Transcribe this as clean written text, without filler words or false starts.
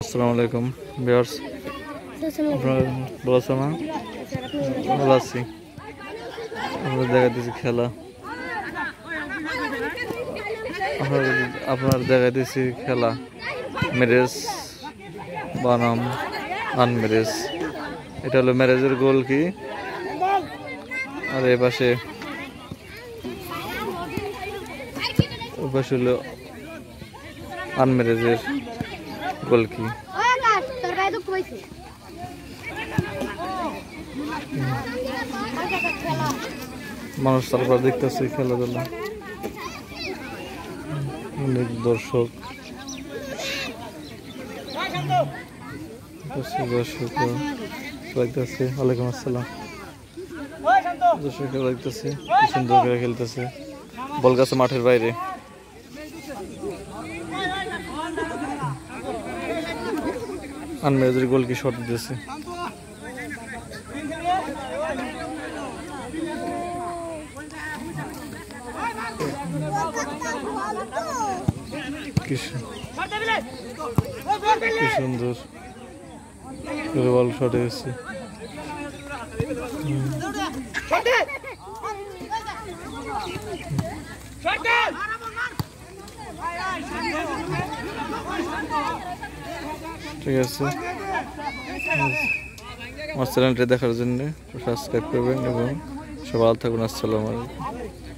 আসসালামু আলাইকুম ভিউয়ার্স, আপনারা ভালো আছেন না? ভালো আছি। আপনারা দেখাইতেছি খেলা, আপনার দেখাইতেছি খেলা ম্যারেজ বনাম আনম্যারেজ। এটা হলো ম্যারেজের গোল কি, আর এই পাশে হলো আনম্যারেজের গোল কি। মানুষ তারপর দেখতেছে খেলাধুলা, অনেক দর্শক খেলাইতেছে। ওয়ালাইকুম আসসালাম। দর্শক খেলাইতেছে, কি সুন্দর করে খেলতেছে। বল গাছে মাঠের বাইরে। আনম্যারেজের গোল কি শট দিতেছে। কি সুন্দর বল শট এসেছে। ঠিক আছে, আমার চ্যানেলটি দেখার জন্য সাবস্ক্রাইব করবেন এবং সবাই ভালো থাকুন। আসসালামু আলাইকুম।